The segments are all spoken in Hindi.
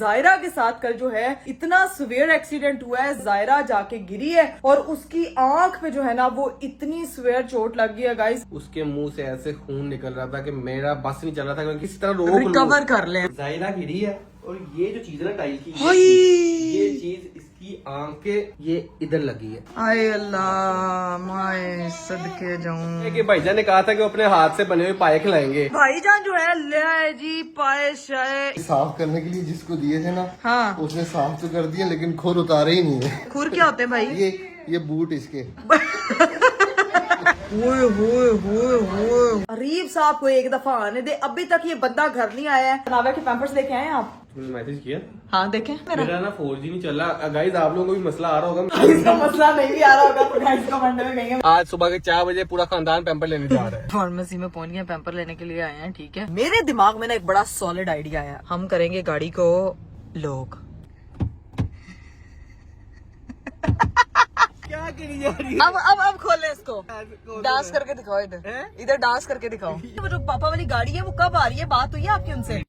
जायरा के साथ कल जो है इतना सीवियर एक्सीडेंट हुआ है। जायरा जाके गिरी है और उसकी आंख पे जो है ना वो इतनी सीवियर चोट लग गई है गाइस। उसके मुंह से ऐसे खून निकल रहा था कि मेरा बस नहीं चल रहा था, मैं किसी तरह रोक रिकवर कर ले। जायरा गिरी है और ये जो चीज है ना टाइल की, ये चीज इसकी आंखें ये इधर लगी है। आए अल्लाह मैं सदके जाऊं। कि भाईजान ने कहा था कि वो अपने हाथ से बने हुए पाए खिलाएंगे। भाईजान जो है ले आए जी पाए शाय। साफ करने के लिए जिसको दिए थे ना, हाँ उसने साफ तो कर दिया लेकिन खुर उतारे ही नहीं है। खुर क्या होते हैं भाई? ये बूट इसके। अरीब साहब को एक दफा आने दे, अभी तक ये बंदा घर नहीं आया है। नावे के पैम्पर्स लेके आए हैं आप? मैसेज किया? हाँ देखें मेरा ना 4G नहीं चल रहा गाइस, आप लोगों को भी मसला आ रहा होगा। इसका मसला नहीं भी आ रहा होगा तो गाइस कमेंट में कहेंगे। आज सुबह के 4 बजे पूरा खानदान पैम्पर लेने जा रहा है। फार्मेसी में पहुंच गए, पैम्पर लेने के लिए आए हैं। ठीक है, मेरे दिमाग में ना एक बड़ा सॉलिड आइडिया आया। हम करेंगे गाड़ी को लोग। क्या करी जा रही अब खोले इसको, डांस करके दिखाओ। इधर डांस करके दिखाओ। वो जो पापा वाली गाड़ी है वो कब आ रही है? बात हुई है आपकी उनसे?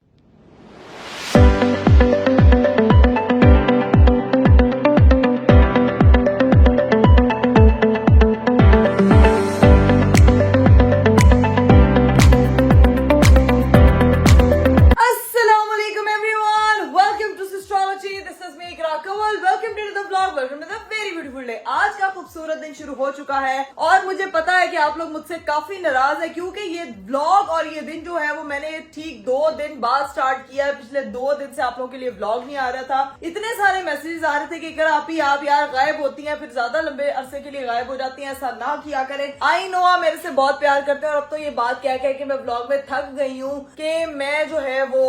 आज का खूबसूरत दिन शुरू हो चुका है और मुझे पता है कि आप लोग मुझसे काफी नाराज है क्योंकि ये व्लॉग और ये दिन जो है वो मैंने ठीक 2 दिन बाद स्टार्ट किया है। पिछले 2 दिन से आप लोगों के लिए व्लॉग नहीं आ रहा था। इतने सारे मैसेजेस आ रहे थे कि अगर आप यार गायब होती हैं, फिर ज्यादा लंबे अरसे के लिए गायब हो जाती हैं, ऐसा ना किया करें। आई नो आप मेरे से बहुत प्यार करते हैं और अब तो ये बात कह के मैं व्लॉग में थक गई हूँ कि मैं जो है वो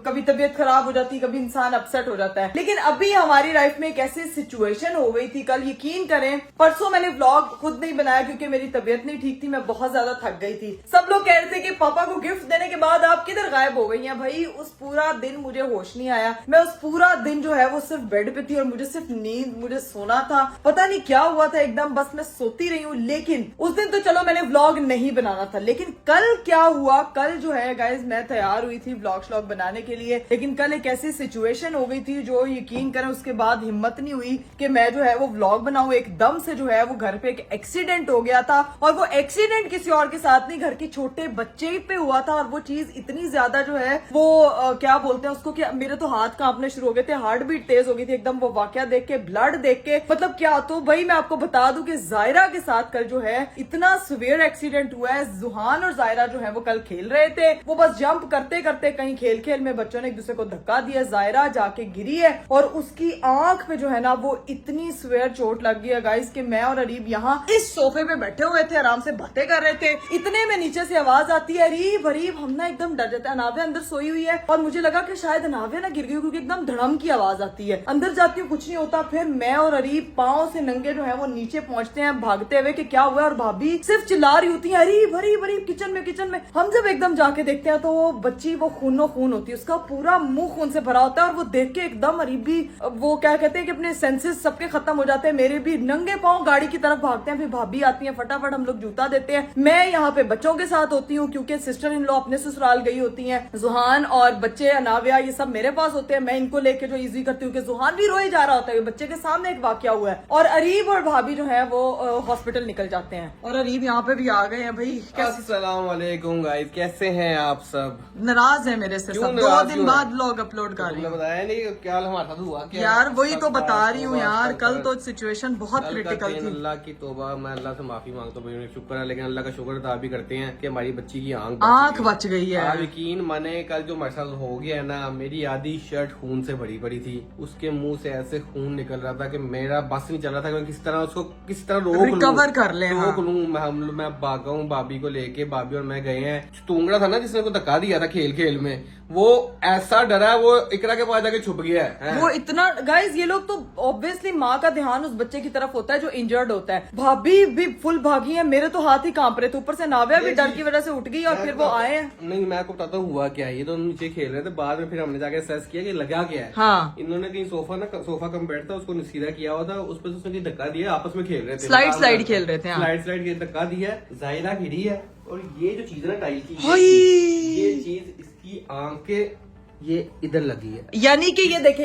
कभी तबीयत खराब हो जाती, कभी इंसान अपसेट हो जाता है। लेकिन अभी हमारी लाइफ में एक ऐसी सिचुएशन हो गई थी कल, यकीन करें परसों मैंने व्लॉग खुद नहीं बनाया क्योंकि मेरी तबीयत नहीं ठीक थी, मैं बहुत ज्यादा थक गई थी। सब लोग कह रहे थे कि पापा को गिफ्ट देने के बाद आप किधर गायब हो गई हैं? भाई उस पूरा दिन मुझे होश नहीं आया। मैं उस पूरा दिन जो है वो सिर्फ बेड पे थी और मुझे सिर्फ नींद, मुझे सोना था, पता नहीं क्या हुआ था, एकदम बस मैं सोती रही हूँ। लेकिन उस दिन तो चलो मैंने व्लॉग नहीं बनाना था, लेकिन कल क्या हुआ? कल जो है गाइज मैं तैयार हुई थी व्लॉग श्लॉग बनाने के लिए, लेकिन कल एक ऐसी सिचुएशन हो गई थी जो यकीन करें उसके बाद हिम्मत नहीं हुई कि मैं जो है वो व्लॉग बनाऊं। एकदम से जो है वो घर पे एक एक्सीडेंट हो गया था और वो एक्सीडेंट किसी और के साथ नहीं, घर के छोटे बच्चे पे हुआ था। और वो चीज इतनी ज्यादा जो है वो क्या बोलते हैं उसको, कि मेरे तो हाथ कांपने शुरू हो गए थे, हार्ट बीट तेज हो गई थी एकदम। वो वाकया देख के, ब्लड देख के, मतलब क्या। तो भाई मैं आपको बता दूं कि जायरा के साथ कल जो है इतना सीवियर एक्सीडेंट हुआ है। जुहान और जायरा जो है वो कल खेल रहे थे, वो बस जंप करते करते कहीं खेल खेल में बच्चों ने एक दूसरे को धक्का दिया, जायरा जाके गिरी है और उसकी आंख पे जो है ना वो इतनी सीवियर चोट लग गई है गाइस कि मैं और अरीब यहाँ इस सोफे पे बैठे हुए थे, आराम से बातें कर रहे थे। इतने में नीचे से आवाज आती है अरीब अरीब। हम ना एकदम डर जाते हैं। अनाव्या अंदर सोई हुई है और मुझे लगा कि शायद अनाव्या ना गिर गई क्योंकि एकदम धड़म की आवाज आती है। अंदर जाती हूँ, कुछ नहीं होता। फिर मैं और अरीब पांव से नंगे जो है वो नीचे पहुंचते हैं भागते हुए कि क्या हुआ, और भाभी सिर्फ चिल्ला रही होती है अरीब अरीब अरीब किचन में किचन में। हम जब एकदम जाके देखते हैं तो वो बच्ची वो खूनो खून होती है, उसका पूरा मुंह खून से भरा होता है और वो देख के एकदम अरीब भी वो क्या कहते हैं कि अपने सेंसेस सबके खत्म हो जाते हैं। मेरे भी नंगे पांव गाड़ी की तरफ भागते हैं। फिर भाभी आती है, फटाफट हम लोग जूता देते हैं। मैं यहाँ पे बच्चों के साथ होती हूँ क्योंकि सिस्टर इन लॉ अपने ससुराल गई होती हैं। जुहान और बच्चे अनाव्या ये सब मेरे पास होते हैं। मैं इनको लेके जो इजी करती हूँ कि जुहान भी रोए जा रहा होता है, बच्चे के सामने एक वाकया हुआ है और अरीब और भाभी जो है वो हॉस्पिटल निकल जाते हैं और अरीब यहाँ पे भी आ गए हैं। भाई अस्सलाम वालेकुम गाइस, कैसे हैं आप सब? नाराज है मेरे से सब। 2 दिन बाद व्लॉग अपलोड कर रही हूँ। बताया नहीं क्या हमारे साथ हुआ क्या यार, वही तो बता रही हूँ यार। कल तो सिचुएशन बहुत क्रिटिकल थी। अल्लाह की तौबा, मैं अल्लाह से माफी मांगता हूँ, शुक्र है। लेकिन अल्लाह का शुक्र अदा भी करते हैं कि हमारी बच्ची की आंख बच गई है। आप यकीन माने कल जो हमारे साथ हो गया है ना, मेरी आधी शर्ट खून से भरी पड़ी थी, उसके मुंह से ऐसे खून निकल रहा था कि मेरा बस नहीं चल रहा था कि मैं किस तरह उसको किस तरह रिकवर कर ले, रोक लूं। मैं भागा हूँ भाभी को लेके, भाभी और मैं गए हैं। टूंगड़ा था ना जिसने को धक्का दिया था खेल खेल में, वो ऐसा डरा वो इकरा के पास जाके छुप गया है। वो इतना गाइस, ये लोग तो ऑब्वियसली माँ का ध्यान उस बच्चे की तरफ होता है जो इंजर्ड होता है। भाभी भी फुल भागी है, मेरे तो हाथ ही कांप रहे थे, ऊपर से नाव्या भी डर की वजह से उठ गई और फिर वो आए हैं। नहीं, मैं आपको बताता हूँ हुआ क्या है। ये तो नीचे खेल रहे थे, बाद में फिर हमने जाके सर्च किया कि लगा क्या है। हाँ, इन्होंने कहीं सोफा कम बेड था, उसको सीधा किया हुआ था, उस पर उसने धक्का दिया, आपस में खेल रहे थे, स्लाइड खेल रहे थे। स्लाइड के धक्का दिया, जायरा गिरी है और ये जो चीज है ना टाइल की, ये चीज इसकी आंखें ये इधर लगी है। यानी कि ये देखें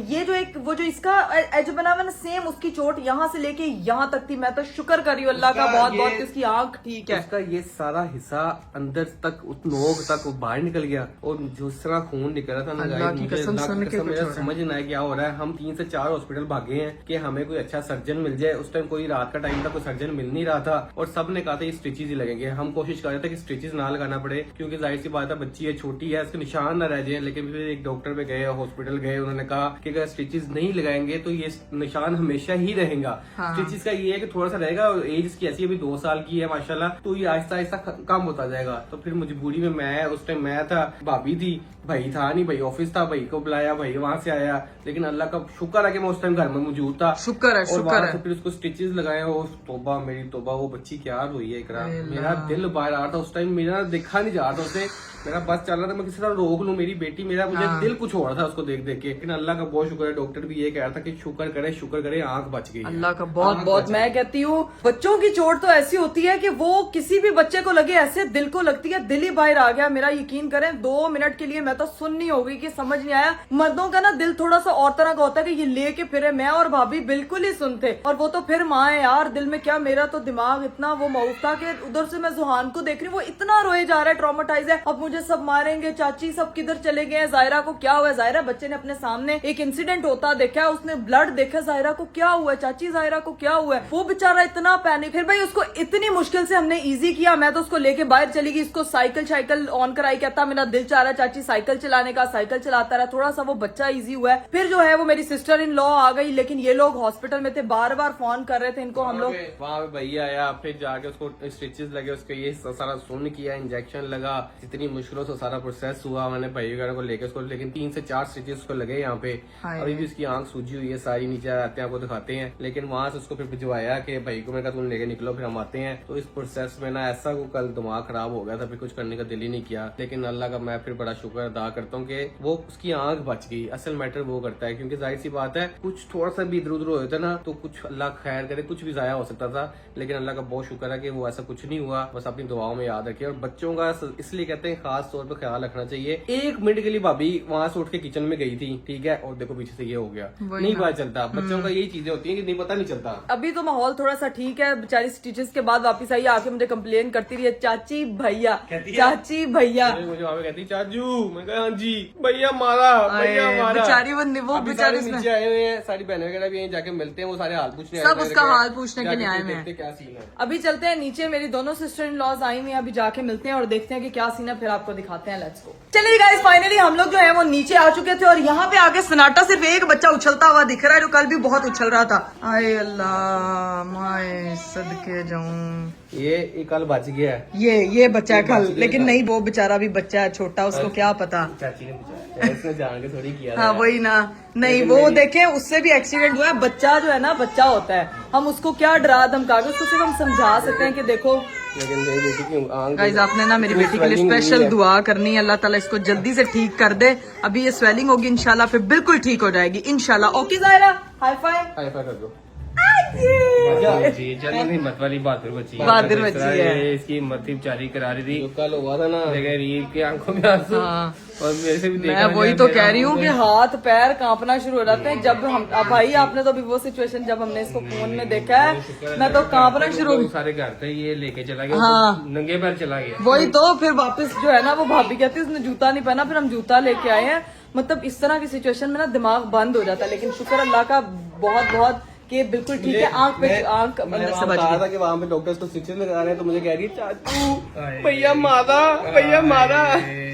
ये जो एक वो जो इसका एज बना हुआ ना सेम उसकी चोट यहाँ से लेके यहाँ तक थी। मैं तो शुक्र कर रही हूँ अल्लाह का बहुत बहुत कि उसकी आंख ठीक है। उसका ये सारा हिस्सा अंदर तक उस नोक तक वो बाहर निकल गया और जिस तरह खून निकल रहा था ना अल्लाह की कसम सुन के कुछ हो रहा है। समझ नहीं आया क्या हो रहा है। हम 3 से 4 हॉस्पिटल भागे हैं कि हमें कोई अच्छा सर्जन मिल जाए। उस टाइम कोई रात का टाइम था, कोई सर्जन मिल नहीं रहा था और सब ने कहा था ये स्टिचेज ही लगेंगे। हम कोशिश कर रहे थे कि स्टिचेज ना लगाना पड़े क्योंकि जाहिर सी बात है बच्ची है, छोटी है, इसके निशान ना रह जाए। लेकिन फिर एक डॉक्टर पे गए, हॉस्पिटल गए, उन्होंने कहा कि अगर स्टिचेज नहीं लगाएंगे तो ये निशान हमेशा ही रहेगा। स्टिचेज का ये है कि थोड़ा सा रहेगा और एज इसकी ऐसी अभी 2 साल की है माशाल्लाह, तो ये आहिस्ता आहिस्ता कम होता जाएगा। तो फिर मजबूरी में मैं उस टाइम मैं था, भाभी थी, भाई था नहीं, भाई ऑफिस था, भाई को बुलाया, भाई वहां से आया। लेकिन अल्लाह का शुक्र है कि मैं उस टाइम घर में मौजूद था। शुक्र है और शुक्र वहां है। से फिर उसको स्टिचेस लगाए और तोबा मेरी तोबा, वो बच्ची क्या रोई है इकरा। मेरा दिल बाहर आ रहा था उस टाइम, मेरा देखा नहीं जा रहा था उसे। मेरा बस चल रहा था मैं किसी तरह रोक लूं मेरी बेटी, मेरा मुझे दिल कुछ हो रहा था उसको देख देख के। लेकिन अल्लाह का बहुत शुक्र है, डॉक्टर भी ये कह रहा था कि शुक्र करे आंख बच गई है। अल्लाह का बहुत बहुत मैं कहती हूँ बच्चों की चोट तो ऐसी होती है कि वो किसी भी बच्चे को लगे ऐसे दिल को लगती है, दिल ही बाहर आ गया मेरा। यकीन करें 2 मिनट के लिए मैं तो सुननी हो गई कि समझ नहीं आया। मर्दों का ना दिल थोड़ा सा और तरह का होता है कि ये लेके फिरे। मैं और भाभी बिल्कुल ही सुनते और वो तो फिर माँ है यार दिल में क्या। मेरा तो दिमाग इतना वो मऊफ था कि उधर से मैं जुहान को देख रही हूँ, वो इतना रोए जा रहा है, ट्रॉमेटाइज है। अब मुझे सब मारेंगे, चाची सब किधर चले गए हैं, जायरा को क्या हुआ है। जायरा बच्चे ने अपने सामने एक इंसिडेंट होता देखा है, उसने ब्लड देखा, जायरा को क्या हुआ है, चाची जायरा को क्या हुआ है। वो बेचारा इतना पैनिक। फिर भाई उसको इतनी मुश्किल से हमने इजी किया। मैं तो उसको लेके बाहर चली गई, इसको साइकिल ऑन कराई, कहता मेरा दिल चाह रहा है चाची साइकिल चलाने का। साइकिल चलाता रहा, थोड़ा सा वो बच्चा इजी हुआ है। फिर जो है वो मेरी सिस्टर इन लॉ आ गई, लेकिन ये लोग हॉस्पिटल में थे, बार बार फोन कर रहे थे इनको। हम लोग वहाँ पे भैया आया, फिर जाके उसको स्टिचेस लगे, उसको ये सारा सुन किया, इंजेक्शन लगा, इतनी मुश्किलों से सारा प्रोसेस हुआ। मैंने भाई वगैरह को लेके उसको, लेकिन 3 से 4 स्टिचेस उसको लगे यहाँ पे। अभी भी उसकी आंख सूजी हुई है सारी, नीचे आते हैं आपको दिखाते हैं। लेकिन वहां से उसको फिर भिजवाया कि भाई को, मैं कहा तुम लेके निकलो, फिर हम आते हैं। तो इस प्रोसेस में ना ऐसा को कल दिमाग खराब हो गया था, फिर कुछ करने का दिल ही नहीं किया। लेकिन अल्लाह का मैं फिर बड़ा शुक्र अदा करता हूँ कि वो उसकी आंख बच गई। असल मैटर वो करता है, क्योंकि जाहिर सी बात है कुछ थोड़ा सा भी इधर उधर हो जाता ना तो कुछ अल्लाह खैर करे, कुछ भी जाया हो सकता था। लेकिन अल्लाह का बहुत शुक्र है कि वो ऐसा कुछ नहीं हुआ। बस अपनी दुआओं में याद रखिए। और बच्चों का इसलिए कहते हैं खास तौर पर ख्याल रखना चाहिए। 1 मिनट के लिए भाभी वहां से उठ के किचन में गई थी, ठीक है, और देखो पीछे से ये हो गया, नहीं पता चलता। बच्चों का यही चीजें होती है कि नहीं पता नहीं चलता। अभी तो माहौल थोड़ा सा ठीक है। बेचारी स्टिचेस के बाद वापस आई, आके मुझे कंप्लेन करती रही है, चाची भैया चाची भैया। मुझे वहाँ पे कहती चाचू, मैं कहा हाँ जी भैया मारा, भैया मारा। बेचारी वो बेचारी नीचे आए हुए हैं, सारी बहनें वगैरह भी यहीं जाके मिलते हैं, वो सारे हाल पूछने सब उसका हाल पूछने के लिए आए हुए हैं। क्या सीन है। अभी चलते हैं नीचे, मेरी दोनों सिस्टर इन लॉज आई हुई हैं, अभी जाके मिलते हैं और देखते हैं कि क्या सीन है, फिर आपको दिखाते हैं। Let's go. चलिए गाइस, फाइनली हम लोग जो है वो नीचे आ चुके थे और यहाँ पे आके सन्नाटा, सिर्फ एक बच्चा उछलता हुआ दिख रहा है जो कल भी बहुत उछल रहा था। आए अल्लाह, माए सदके जाऊं। ये कल बच गया है, ये बच्चा है कल, लेकिन नहीं वो बेचारा भी बच्चा है छोटा, उसको क्या पता। चाची ने पूछा, इसने जान के थोड़ी किया। हाँ वही ना, नहीं वो देखे उससे भी एक्सीडेंट हुआ है। बच्चा जो है ना बच्चा होता है, हम उसको क्या डरा धमका के, उसको सिर्फ हम समझा सकते हैं कि देखो। लेकिन मेरी बेटी की गाइस आपने ना मेरी बेटी के लिए स्पेशल दुआ करनी है, अल्लाह ताला इसको जल्दी से ठीक कर दे। अभी ये स्वेलिंग होगी इंशाल्लाह, फिर बिल्कुल ठीक हो जाएगी इंशाल्लाह। ओके जायरा, हाई फाइव कर दो। जी चलो, हिम्मत वाली बहादुर बच्ची है। बहादुर बच्ची है। ये इसकी हिम्मत थी बेचारी करा रही थी। जो कल हुआ था ना, देखा रीब की आंखों में आंसू। हाँ। और मेरे से भी देखा, मैं वही तो कह रही हूँ कि हाथ पैर कांपना शुरू हो जाते हैं जब हम। अब भाई आपने तो अभी वो सिचुएशन जब हमने इसको फोन में देखा है, मैं तो कांपना शुरू हो गई। सारे घर थे, ये लेके चला गया। हाँ। नंगे पैर चला गया। वही तो फिर वापस जो है ना वो भाभी कहती है उसने जूता नहीं पहना, फिर हम जूता लेके आए हैं। मतलब इस तरह की सिचुएशन में ना दिमाग बंद हो जाता है। लेकिन शुक्र अल्लाह का बहुत बहुत कि बिल्कुल ठीक है। आंख पे आंख अंदर से बच कहा गई। था कि वहाँ पे डॉक्टर्स को स्टिचेस लगा रहे हैं, तो मुझे कह रही है चाचू भैया मारा, भैया मारा।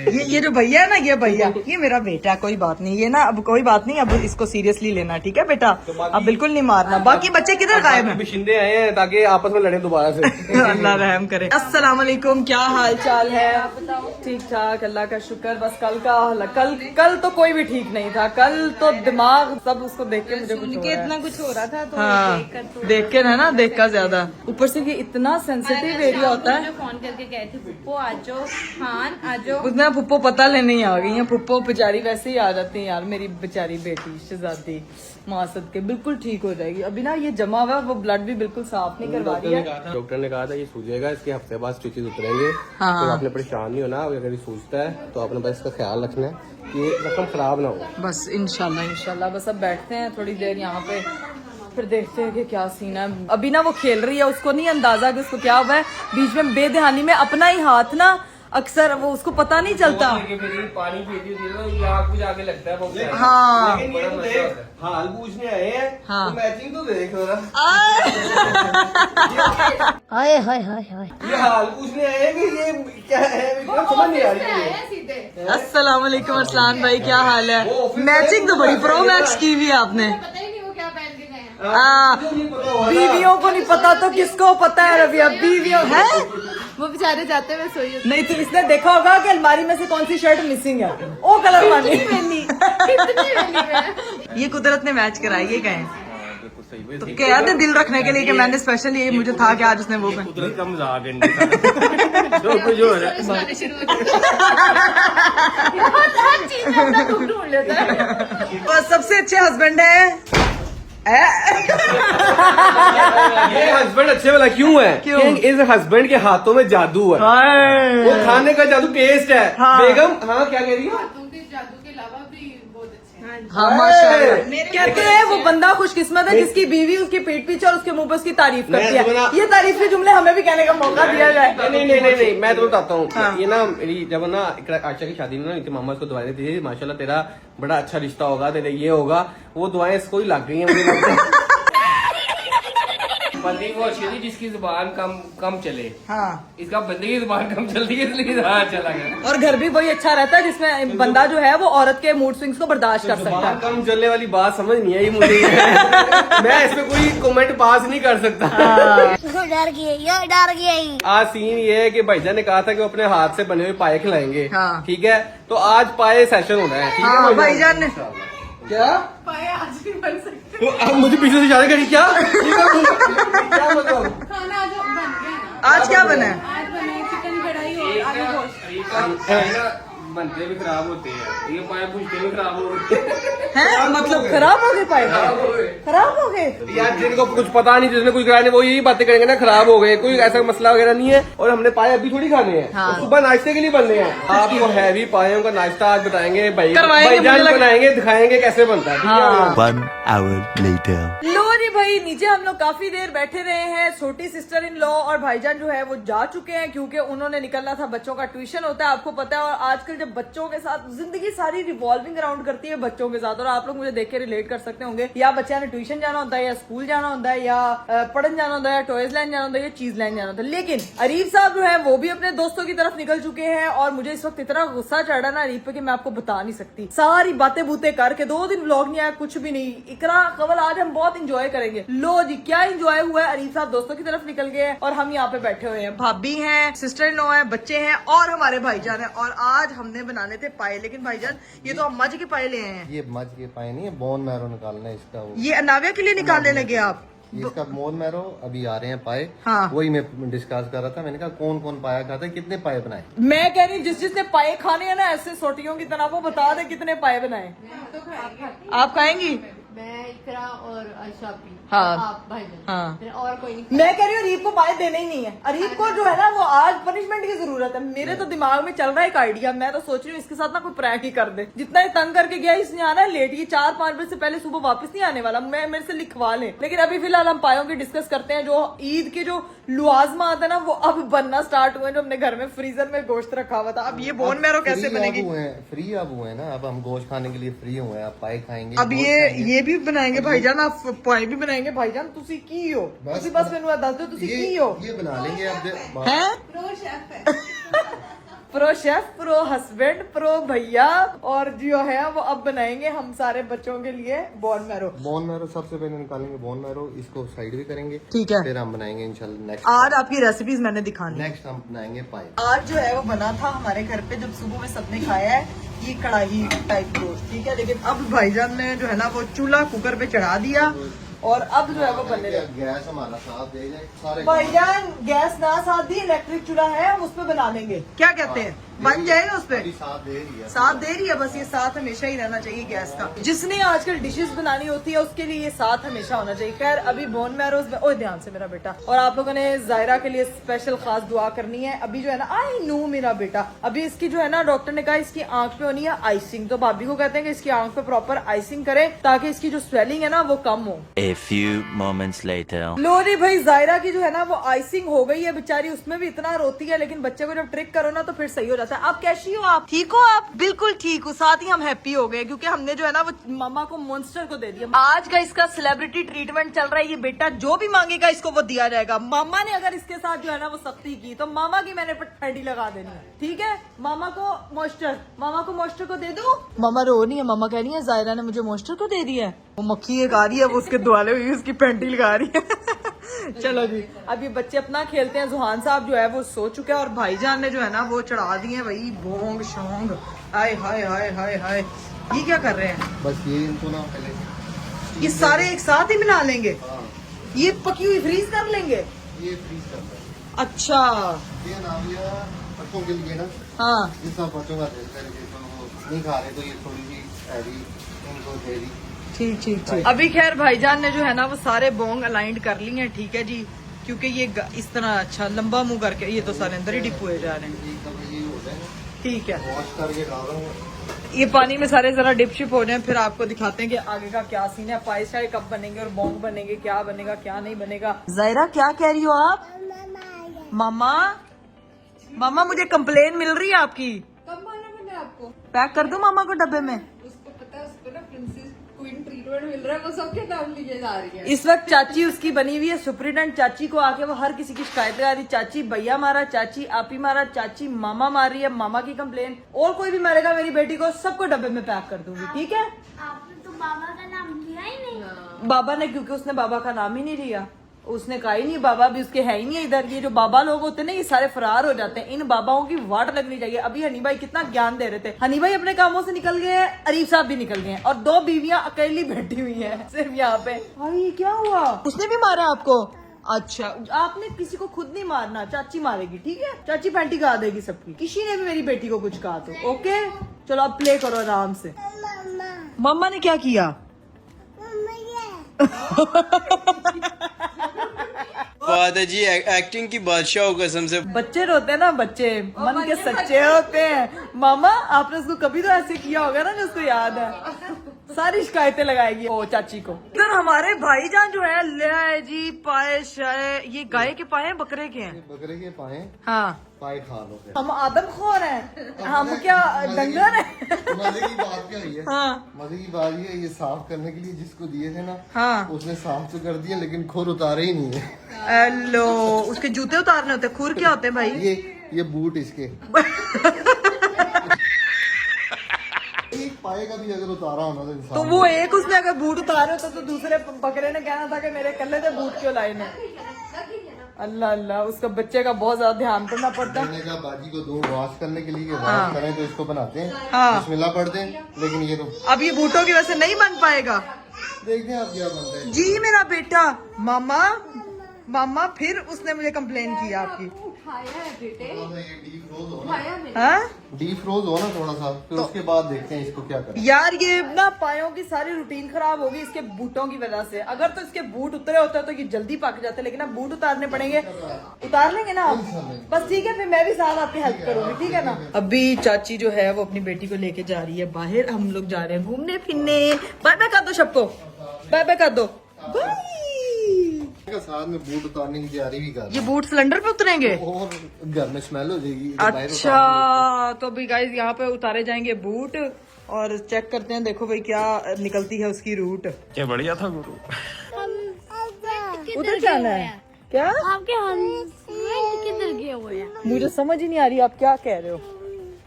ये जो भैया है ना, ये भैया ये मेरा बेटा है, कोई बात नहीं। ये ना अब कोई बात नहीं, अब इसको सीरियसली लेना, ठीक है बेटा, अब बिल्कुल नहीं मारना। बाकी बच्चे किधर गायब हैं? बिशिंदे आए हैं ताकि आपस में लड़े दोबारा से। अल्लाह रहम करे। अस्सलाम वालेकुम, क्या हाल चाल है? ठीक ठाक, अल्लाह का शुक्र। बस कल का कल तो कोई भी ठीक नहीं था। कल तो दिमाग सब उसको देख के मुझे कुछ इतना कुछ हो रहा था तो हाँ देख के है ना, देख का ज्यादा। ऊपर से ये इतना सेंसिटिव एरिया होता है। फोन करके गए थे पुप्पो आ जाओ, खान आ जाओ। उसने पुप्पो पता लेने ही आ गई हैं। पुप्पो बेचारी वैसे ही आ जाती है यार, मेरी बेचारी बेटी शहजादी मासद के बिल्कुल ठीक हो जाएगी। अभी ना ये जमा हुआ वो ब्लड भी बिल्कुल साफ नहीं करवा रही है। डॉक्टर ने कहा था ये सूझेगा, इसके हफ्ते बाद स्टिचेस उतरेंगे। हाँ। तो आपने परेशान नहीं होना, अगर ये सूझता है तो आपने बस इसका ख्याल रखना है कि रकम खराब ना हो। बस इंशाल्लाह बस अब बैठते हैं थोड़ी देर यहाँ पे, फिर देखते हैं कि क्या सीन है। अभी ना वो खेल रही है, उसको नहीं अंदाजा कि उसको क्या हुआ है। बीच में बेध्यानी में अपना ही हाथ ना अक्सर वो उसको पता नहीं चलता। पानी पीती होती है तो ये आँख भी जाके लगता है बहुत। हाँ लेकिन ये तो देख, हाल पूछने आए हैं। हाँ। तो मैचिंग तो देख जरा। हाय हाय हाय हाय ये हाल पूछने आए हैं कि ये क्या है, समझ नहीं आ रही है। अस्सलाम वालेकुम अरसलान भाई, क्या हाल है? मैचिंग तो बड़ी प्रो मैक्स की हुई है आपने। पता ही नहीं वो क्या पहन के गए हैं। बीवियों को नहीं पता तो किसको पता है रबिया? बीवियों है वो बेचारे जाते हुए सोई नहीं तो इसने देखा होगा कि अलमारी में से कौन सी शर्ट मिसिंग है, ओ कलर वाली। ये कुदरत ने मैच कराई है कहें तो क्या थे दिल रखने के लिए कि मैंने स्पेशल ये मुझे था कि आज उसने वो पहना। कुदरत का मजाक है जो कुछ हो रहा है। और सबसे अच्छे हस्बैंड है ये हस्बैंड अच्छे वाला क्यों है? क्यों? कि इस हस्बैंड के हाथों में जादू है, वो खाने का जादू, टेस्ट है। हाँ। बेगम हाँ क्या कह रही है? उनके जादू के अलावा भी बहुत अच्छे हैं। हाँ माशाल्लाह। कहते हैं वो बंदा खुशकिस्मत है जिसकी बीवी उसके पीठ पीछे और उसके मुंह पे उसकी तारीफ करती है। ये तारीफ के जुमले हमें भी कहने का मौका दिया जाए। नहीं मैं तो बताता हूँ। हाँ। ये ना मेरी जब ना आशा की शादी में ना इनके मामा इसको दुआएं देती थी, माशाल्लाह तेरा बड़ा अच्छा रिश्ता होगा, तेरे ये होगा, वो दुआएं इसको ही लग गई हैं मुझे लगता है। बंदी वो अच्छी थी जिसकी जुबान कम चले। हाँ इसका बंदी की जुबान कम चलती है इसलिए हाँ चला गया। और घर भी वही अच्छा रहता है जिसमें बंदा जो है वो औरत के मूड स्विंग्स को बर्दाश्त कर सकता जुबान है। कम चलने वाली बात समझ नहीं आई मुझे। मैं इसमें कोई कमेंट पास नहीं कर सकता। डर गई। आज सीन ये है कि भाईजान ने कहा था कि वो अपने हाथ से बने हुए पाए खिलाएंगे। हाँ। ठीक है, तो आज पाए सेशन होना है। ठीक है हाँ भाईजान ने क्या पाए आज भी बन सकते। तो अब मुझे पीछे से इशारा करी क्या? क्या मतलब? खाना आज बन गया। आज क्या बना है? आज बने चिकन कढ़ाई और आलू गोश्त। बनते भी खराब होते हैं, ये पाए पूछते भी खराब होते हैं मतलब खराब हो गए पाए? खराब हो गए यार, जिनको कुछ पता नहीं, जिसने कुछ करा नहीं, वो यही बातें करेंगे ना खराब हो गए। कोई ऐसा मसला वगैरह नहीं है। और हमने पाए अभी थोड़ी खाने हैं। हाँ। तो सुबह नाश्ते के लिए बनने हैं। आपको हैवी पायों का नाश्ता आज बताएंगे, करवाएंगे, भाईजान मुझे लगा- बनाएंगे, दिखाएंगे कैसे बनता है। ठीक है? हाँ। 1 hour later. लो जी भाई, नीचे हम लोग काफी देर बैठे रहे हैं। छोटी सिस्टर इन लॉ और भाईजान जो है वो जा चुके हैं क्योंकि उन्होंने निकलना था, बच्चों का ट्यूशन होता है आपको पता है। और आजकल जब बच्चों के साथ जिंदगी सारी रिवॉल्विंग अराउंड करती है बच्चों के साथ, और आप लोग मुझे देख के रिलेट कर सकते होंगे, या बच्चा ने ट्यूशन जाना होता है, या स्कूल जाना होता है, या पढ़ने जाना होता है, या टॉयज लैंड जाना होता है, या चीज लैंड जाना होता है। लेकिन अरीफ साहब जो है वो भी अपने दोस्तों की तरफ निकल चुके हैं और मुझे इस वक्त इतना गुस्सा चढ़ा ना अरीफ पे कि मैं आपको बता नहीं सकती। सारी बातें बूते करके 2 दिन व्लॉग नहीं आया, कुछ भी नहीं। इकरा कवल आज हम बहुत इंजॉय करेंगे। लो जी, क्या इंजॉय हुआ है। अरीफ साहब दोस्तों की तरफ निकल गए और हम यहाँ पे बैठे हुए हैं। भाभी हैं, सिस्टर इन लॉ है, बच्चे हैं और हमारे भाईजान है। और आज हमने बनाने थे पाए, लेकिन भाईजान ये तो हम मज के पाए ले आए हैं। ये मज के पाए नहीं है, बोन मैरो निकालना है इसका। वो ये अनाविया के लिए निकालने लगे आप? ये इसका बोन मैरो अभी आ रहे हैं पाए। हाँ। वही मैं डिस्कस कर रहा था। मैंने कहा कौन कौन पाया खाता है, कितने पाए बनाए। मैं कह रही हूँ जिसने पाए खाने हैं ना ऐसे सोटियों की तरह, वो बता दे कितने पाए बनाए। तो खाएंगे। आप खाएंगी? मैं इकरा और आयशा भी। हाँ। आप भाई हाँ। फिर और कोई नहीं। मैं कह रही हूँ अरीफ को पाए देने ही नहीं है। अरीफ को जो है ना वो आज पनिशमेंट की जरूरत है। मेरे तो दिमाग में चल रहा है एक आइडिया, मैं तो सोच रही हूँ इसके साथ ना कोई प्रैंक ही कर दे। जितना ही तंग करके गया, इसने आना है लेट, ये 4-5 बजे से पहले सुबह वापस नहीं आने वाला। मैं मेरे से लिखवा ले। लेकिन अभी फिलहाल हम पायों की डिस्कस करते हैं। जो ईद के जो लुआजमा आता है ना वो अब बनना स्टार्ट हुए, जो हमने घर में फ्रीजर में गोश्त रखा हुआ था। अब ये बोन मैरो कैसे बनेगी? फ्री अब हुए हैं ना, अब हम गोश्त खाने के लिए फ्री हुए हैं। आप पाए खाएंगे, अब गोश्त खाएंगे। ये भी बनाएंगे भाईजान, आप पाए भी बनाएंगे भाईजान। तुसी की हो? तुसी बस मैनू दस दो तुसी की हो? ये बना लेंगे अब। हैं? प्रो शेफ है। Pro chef, pro husband, pro भैया, और जो है वो अब बनाएंगे हम सारे बच्चों के लिए बोन मैरो। बोन मैरो सबसे पहले निकालेंगे बोन मैरो, इसको साइड भी करेंगे। ठीक है। फिर हम बनाएंगे इंशाल्लाह नेक्स्ट। आज आपकी रेसिपीज मैंने दिखानी। नेक्स्ट हम बनाएंगे पाए। आज जो है वो बना था हमारे घर पे, जब सुबह में सबने खाया है, ये कढ़ाई टाइप गोश्त। ठीक है, लेकिन अब भाईजान ने जो है ना वो चूल्हा कुकर पे चढ़ा दिया और अब जो है वो बनने लगा। गैस हमारा साथ दे जाए सारे। भाईजान गैस ना साथ दी, इलेक्ट्रिक चूल्हा है, हम उस पे बना लेंगे। क्या कहते हैं? बन जाएगा उस पे अभी साथ दे रही है। साथ दे रही है, बस ये साथ हमेशा ही रहना चाहिए गैस का। जिसने आजकल डिशेस बनानी होती है उसके लिए ये साथ हमेशा होना चाहिए। खैर अभी बोन मैरोज में, ओए ध्यान से मेरा बेटा, और आप लोगों ने जायरा के लिए स्पेशल खास दुआ करनी है। अभी जो है ना, आई नो मेरा बेटा, अभी इसकी जो है ना डॉक्टर ने कहा इसकी आंख पे होनी है आइसिंग, तो भाभी को कहते हैं कि इसकी आंख पे प्रॉपर आइसिंग करें ताकि इसकी जो स्वेलिंग है ना वो कम हो। A few moments later. लो रे भाई, जायरा की जो है ना वो आइसिंग हो गई है बेचारी, उसमें भी इतना रोती है, लेकिन बच्चे को जब ट्रिक करो ना तो फिर सही हो जाता है। आप कैसी हो? आप ठीक हो? आप बिल्कुल ठीक हो। साथ ही हम हैप्पी हो गए क्योंकि हमने जो है ना वो मामा को मॉन्स्टर को दे दिया। आज का इसका सेलिब्रिटी ट्रीटमेंट चल रहा है। ये बेटा जो भी मांगेगा इसको वो दिया जाएगा। मामा ने अगर इसके साथ जो है ना वो सख्ती की तो मामा की मैंने ठंडी लगा देनी है, ठीक है? मामा को मॉन्स्टर को दे दो। मामा रो नहीं है, मामा कह रही है जायरा ने मुझे मॉन्स्टर को दे दिया है। वो मक्खी एक आ रही है, वो उसके दुआले हुई उसकी पेंटी लगा रही है। चलो जी, अब ये बच्चे अपना खेलते हैं। जुहान साहब जो है वो सो चुके हैं और भाईजान ने जो है ना वो चढ़ा दिए भाई भोंग शोंग। हाय हाय हाय हाय हाय, ये क्या कर रहे हैं? बस ये इनको ना पहले ये सारे एक साथ ही मिला लेंगे? हाँ, ये पकी हुई फ्रीज कर लेंगे? ये फ्रीज करता है। अच्छा ये नाम लिया बच्चों के लिए ना, हाँ, जितना बच्चों का देते हैं, तो वो नहीं खा रहे तो ये थोड़ी सी हैवी उनको दे दी। ठीक ठीक ठीक। अभी खैर भाईजान ने जो है ना वो सारे बोंग अलाइंड कर लिए हैं, ठीक है जी, क्योंकि ये इस तरह अच्छा लंबा मुंह करके ये तो सारे अंदर ही डिप हुए जा रहे हैं। ये हो जाए, ठीक है, वॉश करके डाल रहा हूँ। ये पानी में सारे जरा डिप शिप हो जाए, फिर आपको दिखाते हैं कि आगे का क्या सीन है। पाए शाये कब बनेंगे और बोंग बनेंगे, क्या बनेगा क्या नहीं बनेगा। जायरा क्या कह रही हो आप? मामा मामा मुझे कंप्लेन मिल रही है आपकी। कब माना मैंने आपको? पैक कर दूं मामा को डब्बे में? उसको पता है उसको ना प्रिंसेस क्वीन ट्रीटमेंट मिल रहा है, वो सबके नाम लिए जा रही है। इस वक्त चाची उसकी बनी हुई है सुप्रीडेंट। चाची को आके वो हर किसी की शिकायत लगा रही। चाची भैया मारा, चाची आपी मारा, चाची मामा मार रही है, मामा की कंप्लेन। और कोई भी मारेगा मेरी बेटी को, सबको डब्बे में पैक कर दूंगी, ठीक है? आपने तो बाबा का नाम लिया ही नहीं। बाबा ने, क्योंकि उसने बाबा का नाम ही नहीं लिया, उसने कहा ही नहीं, बाबा भी उसके है ही नहीं इधर। ये जो बाबा लोग होते हैं ना ये सारे फरार हो जाते हैं। इन बाबाओं की वाट लगनी चाहिए। अभी हनी भाई कितना ज्ञान दे रहे थे। हनी भाई अपने कामों से निकल गए हैं, अरीफ साहब भी निकल गए हैं और 2 बीवियां अकेली बैठी हुई हैं सिर्फ यहाँ पे। भाई क्या हुआ? उसने भी मारा आपको? अच्छा, आपने किसी को खुद नहीं मारना, चाची मारेगी, ठीक है? चाची पैंटी गा देगी सबकी। किसी ने भी मेरी बेटी को कुछ कहा तो ओके। चलो अब प्ले करो आराम से। मम्मा ने क्या किया? बात है जी, एक्टिंग की बादशाह हो कसम से। बच्चे रोते हैं ना, बच्चे मन के सच्चे होते हैं। मामा आपने उसको कभी तो ऐसे किया होगा ना जो उसको याद है। सारी शिकायतें लगाएगी वो चाची को। इधर हमारे भाईजान जो है ले आए जी पाए शाये। ये गाय के पाए हैं बकरे के हैं? बकरे के पाए, हाँ, पाए खा लो फिर। हम आदमखोर हैं, हम क्या डंगर हैं? मजे की बात क्या हुई है? हाँ मजे की बात ये है, ये साफ करने के लिए जिसको दिए थे ना, हाँ, उसने साफ तो कर दिया लेकिन खुर उतारे ही नहीं है। हेलो, उसके जूते उतारने होते हैं। खुर क्या होते हैं भाई? ये बूट इसके एक पाए का भी अगर उतारा होना तो इंसान तो वो एक उसने अगर बूट उतारे होते तो दूसरे बकरे ने कहना था कि मेरे कल्ले से बूट क्यों लाए ने। अल्लाह अल्लाह, उसका बच्चे का बहुत ज्यादा ध्यान करना पड़ता है। मैंने कहा बाजी को दो वॉश करने के लिए वॉश करें तो इसको बनाते हैं, हाँ। बिस्मिल्लाह पढ़ते हैं, लेकिन ये तो अब ये बूटों की वजह से नहीं बन पाएगा। देखते हैं आप क्या बनता है। जी मेरा बेटा, मामा फिर उसने मुझे कंप्लेन किया आपकी। उठाया है बेटे, थोड़ा सा ये डीप फ्रोज हो ना, उठाया मैंने। हाँ डीप फ्रोज हो ना थोड़ा सा, फिर उसके बाद देखते हैं इसको क्या करें। यार ये ना पायों की सारी रूटीन खराब होगी इसके बूटों की वजह से। अगर तो इसके बूट उतरे होते तो ये जल्दी पक जाते, लेकिन अब बूट उतारने पड़ेंगे। उतार लेंगे ना आप? बस ठीक है, फिर मैं भी साथ आपकी हेल्प करूंगी, ठीक है ना? अभी चाची जो है वो अपनी बेटी को लेके जा रही है बाहर। हम लोग जा रहे हैं घूमने फिरने। बाय बाय कर दो सबको, बाय बाय कर दो। बाय। साथ में बूट उतारने की तैयारी भी कर ये बूट सिलेंडर पे उतरेंगे? और घर में स्मेल हो जाएगी जब बाहर अच्छा, तो अभी गाइस यहाँ पे उतारे जाएंगे बूट और चेक करते हैं। देखो भाई क्या निकलती है उसकी रूट। क्या बढ़िया था गुरु। उधर जाना है क्या? आपके हस्बैंड किधर गए हुए हैं? मुझे समझ ही नहीं आ रही आप क्या कह रहे हो।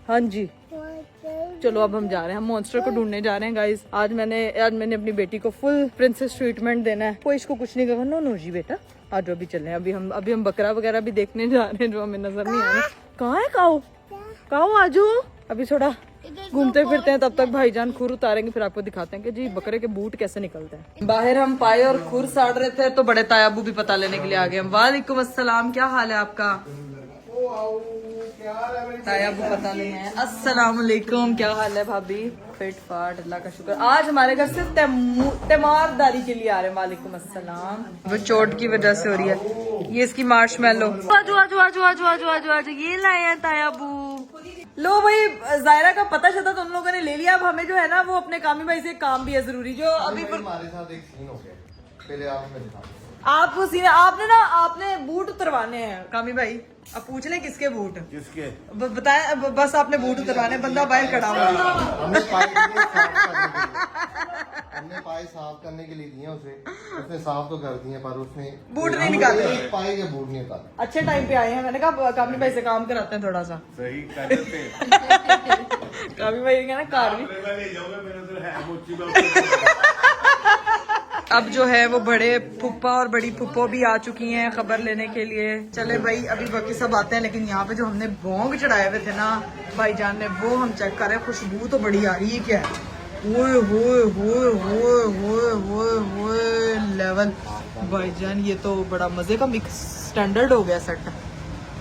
हाँ जी, चलो अब हम जा रहे हैं, हम मॉन्स्टर को ढूंढने जा रहे हैं गाइस। आज मैंने अपनी बेटी को फुल प्रिंसेस ट्रीटमेंट देना है। कोई इसको कुछ नहीं करना। नो जी बेटा, आज अभी चले। अभी हम बकरा वगैरह भी देखने जा रहे हैं जो हमें नजर नहीं आ रहा। कहाँ है काऊ? काऊ आजू, अभी थोड़ा घूमते फिरते हैं, तब तक भाईजान खुर उतारेंगे, फिर आपको दिखाते हैं कि जी बकरे के बूट कैसे निकलते हैं। बाहर हम पाए और खुर साड़ रहे थे तो बड़े तायाबू भी पता लेने के लिए आ गए। वालेकुम अस्सलाम, क्या हाल है आपका? ताया अबू पता नहीं है। अस्सलाम वालेकुम, क्या हाल है भाभी? फिट फाट, अल्लाह का शुक्र। आज हमारे घर से तीमारदारी के लिए आ रहे हैं। वालेकुम अस्सलाम। वो चोट की वजह से हो रही है। ये इसकी मार्शमेलो। आजो आजो आजो आजो आजो आजो आजो, ये लाए हैं ताया अबू। लो भाई, जायरा का पता चला तो उन लोगों ने ले लिया। अब हमें जो है ना वो अपने कामी भाई से काम भी है जरूरी, जो अभी हमारे साथ एक सीन हो गया। पहले आप मैं दिखाऊं। आपको सीने आपने बूट उतरवाने हैं कामी भाई। अब पूछ लें किसके बूट? किसके? बताए, बस आपने बूट उतरवाने। बंदा बाहर खड़ा हुआ है। हमने पाए साफ करने के लिए दिए उसे। उसने साफ तो कर दिए पर उसने बूट नहीं निकाले। पाए के बूट नहीं निकाले। अच्छे टाइम पे आए हैं। मैंने कहा कामी भाई से काम कराते हैं थोड़ा सा। सही कामी भाई ने ना कार भी। अब जो है वो बड़े फुप्पा और बड़ी फुप्पो भी आ चुकी हैं खबर लेने के लिए। चले भाई, अभी बाकी सब आते हैं, लेकिन यहाँ पे जो हमने भोंग चढ़ाए हुए थे ना भाईजान ने, वो हम चेक कर रहे हैं। खुशबू तो बड़ी आ रही है। क्या है? ओए होए होए होए होए होए होए लेवल। भाईजान ये तो बड़ा मजे का मिक्स स्टैंडर्ड हो गया सेट।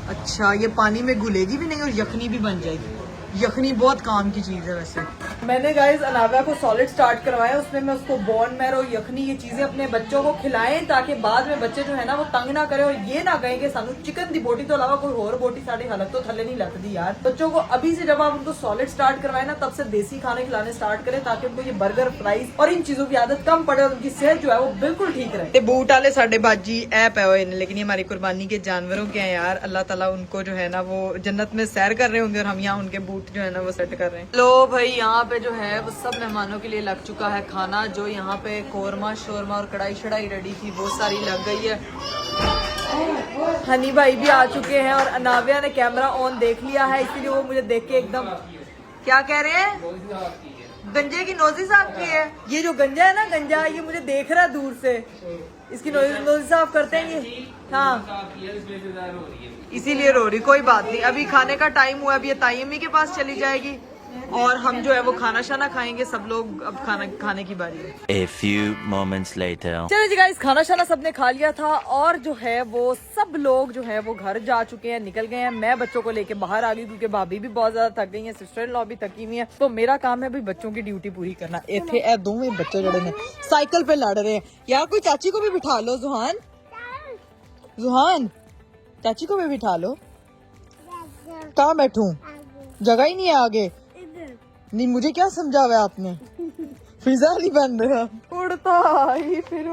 अच्छा, ये पानी में घुलेगी भी नहीं और यखनी भी बन जाएगी। यखनी बहुत काम की चीज है वैसे। मैंने गाइस अनावा को सॉलिड स्टार्ट करवाया। उसमें मैं उसको बोन मैरो, यखनी, ये चीजें अपने बच्चों को खिलाएं ताकि बाद में बच्चे जो है ना वो तंग ना करे और ये ना कहें कि सानू चिकन दी बोटी तो अलावा कोई और बोटी साड़ी हालत तो थले नहीं लगती यार। बच्चों को अभी से जब आप उनको सॉलिड स्टार्ट करवाए ना तब से देसी खाने खिलाने स्टार्ट करें ताकि उनको ये बर्गर, फ्राइज और इन चीजों की आदत कम पड़े और उनकी सेहत जो है वो बिल्कुल ठीक रहे। बूट वाले साढ़े बाजी ऐप है, लेकिन ये हमारी कुर्बानी के जानवरों के हैं यार। अल्लाह ताला उनको जो है ना वो जन्नत में सैर कर रहे होंगे और हम यहाँ उनके बूट जो है ना वो सेट कर रहे हैं। लो भाई, यहाँ पे जो है वो सब मेहमानों के लिए लग चुका है खाना। जो यहाँ पे कोरमा शोरमा और कढ़ाई शढ़ाई रेडी थी वो सारी लग गई है। हनी भाई भी आ चुके हैं और अनाविया ने कैमरा ऑन देख लिया है, इसीलिए वो मुझे देख के एकदम क्या कह रहे हैं, गंजे की नोजी साफ की है। ये जो गंजा है ना, गंजा ये मुझे देख रहा है दूर से। इसकी नोजी साफ करते हैं ये। हाँ, इसीलिए रो रही। कोई बात नहीं, अभी खाने का टाइम हुआ, अभी ये तायमी के पास चली जाएगी और हम जो है वो खाना शाना खाएंगे सब लोग। अब खाने की बारी है। A few moments later. चलो जी गाइस, खाना शाना सबने खा लिया था और जो है वो सब लोग जो है वो घर जा चुके हैं, निकल गए हैं। मैं बच्चों को लेके बाहर आ गई क्योंकि भाभी भी बहुत ज्यादा थक गई है, सिस्टर इन लॉ भी थकी हुई है। तो मेरा काम है भाई बच्चों की ड्यूटी पूरी करना। इतने ए दोवें बच्चे जड़े ने साइकिल पे लड़ रहे हैं यार। कोई चाची को भी बिठा लो। जुहान, जुहान चाची को भी बिठा लो। कहाँ बैठूं? जगह ही नहीं है आगे। नहीं, मुझे क्या समझा हुआ आपने? फिजा नहीं बन रहा। उड़ता ही फिर।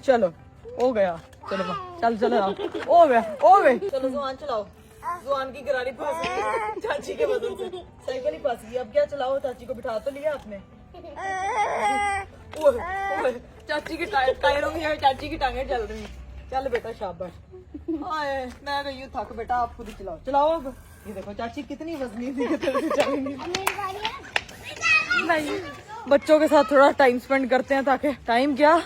चलो हो गया। चलो चल चलो हो गया हो गए। चलो जुहान चलाओ। जुहान की गरारी फंस गई चाची के बदल से। साइकिल ही फंस गई। अब क्या चलाओ? चाची को बिठा तो लिया आपने। ओए, चाची के टायरों में चाची की टांगे चल रही। चल बेटा शाबाश। मैं गई हूँ थक। बेटा आप खुद ही चलाओ। चलाओ अब। ये देखो चाची कितनी वजनी थी। नहीं, बच्चों के साथ थोड़ा टाइम स्पेंड करते हैं ताकि टाइम क्या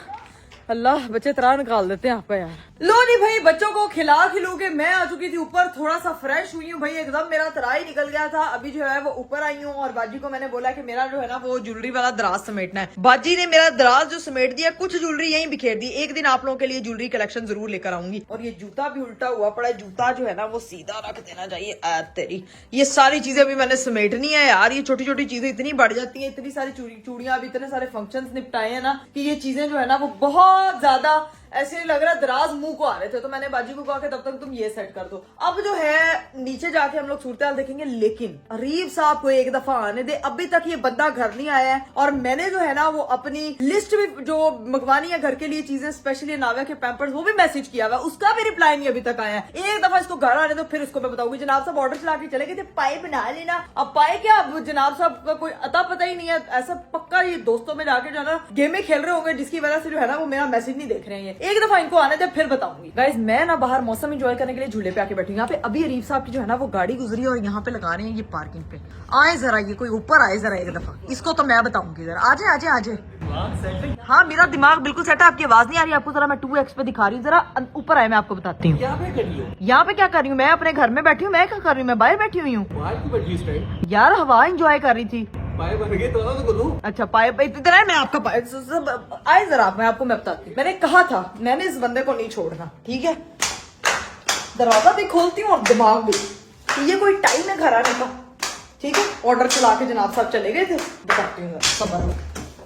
अल्लाह बच्चे तरह निकाल देते हैं आपका यार। लो नहीं भाई, बच्चों को खिला खिलू के मैं आ चुकी थी ऊपर। थोड़ा सा फ्रेश हुई हूँ भाई, एकदम मेरा तरा ही निकल गया था। अभी जो है वो ऊपर आई हूँ और बाजी को मैंने बोला कि मेरा जो है ना वो ज्वेलरी वाला दराज समेटना है। बाजी ने मेरा दराज जो समेट दिया, कुछ ज्वेलरी यहीं बिखेर दी। एक दिन आप लोगों के लिए ज्वेलरी कलेक्शन जरूर लेकर आऊंगी। और ये जूता भी उल्टा हुआ पड़ा है, जूता जो है ना वो सीधा रख देना चाहिए। तेरी ये सारी चीजें भी मैंने समेटनी है यार। ये छोटी छोटी चीजें इतनी बढ़ जाती है, इतनी सारी चूड़ियां, अभी इतने सारे फंक्शन निपटाए हैं ना कि ये चीजें जो है ना वो बहुत ज्यादा ऐसे लग रहा दराज मुंह को आ रहे थे। तो मैंने बाजी को कहा कि तब तक तुम ये सेट कर दो। अब जो है नीचे जाके हम लोग सूरत हाल देखेंगे, लेकिन अरीब साहब को एक दफा आने दे। अभी तक ये बंदा घर नहीं आया है और मैंने जो है ना वो अपनी लिस्ट भी जो मंगवानी है घर के लिए चीजें, स्पेशली नाविया के पैम्पर्स, वो भी मैसेज किया हुआ, उसका भी रिप्लाई नहीं अभी तक आया है। एक दफा इसको घर आने दो फिर इसको मैं बताऊंगी। जनाब साहब ऑर्डर चला के चले गए थे, पाए बना लेना। अब पाए क्या, अब जनाब साहब का कोई अता पता ही नहीं है। ऐसा पक्का ये दोस्तों में जाके जो है ना गेमें खेल रहे होंगे जिसकी वजह से जो है ना वो मेरा मैसेज नहीं देख रहे हैं। एक दफा इनको आने फिर बताऊंगी। गाइस मैं ना बाहर मौसम एंजॉय करने के लिए झूले पे आके बैठी हूँ। यहाँ पे अभी अरीफ साहब की जो है ना वो गाड़ी गुजरी और यहाँ पे लगा रहे हैं ये पार्किंग पे। आए जरा, ये कोई ऊपर आए जरा एक दफा, इसको तो मैं बताऊंगी जरा। आजे आजे आजे। हाँ मेरा दिमाग बिल्कुल सेट है। आपकी आवाज नहीं आ रही आपको? जरा मैं 2x पे दिखा रही हूँ, जरा ऊपर आए मैं आपको बताती हूँ। यहाँ पे क्या कर रही हूँ? मैं अपने घर में बैठी हूँ। मैं क्या कर रही हूँ? मैं बाहर बैठी हुई हूँ यार, हवा एंजॉय कर रही थी। पाए बन गए तो अच्छा पाए इतना है। मैं आपका आए जरा, मैं आपको मैं बताती हूँ। मैंने कहा था मैंने इस बंदे को नहीं छोड़ना, ठीक है? दरवाजा भी खोलती हूँ और दिमाग भी। ये कोई टाइम है घर आने का? ठीक है, ऑर्डर चला के जनाब साहब चले गए थे। बताती हूँ खबर,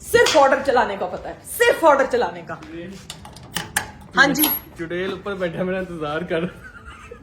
सिर्फ ऑर्डर चलाने का पता है, सिर्फ ऑर्डर चलाने का। हाँ जी, चुड़ैल ऊपर बैठा मेरा इंतजार कर।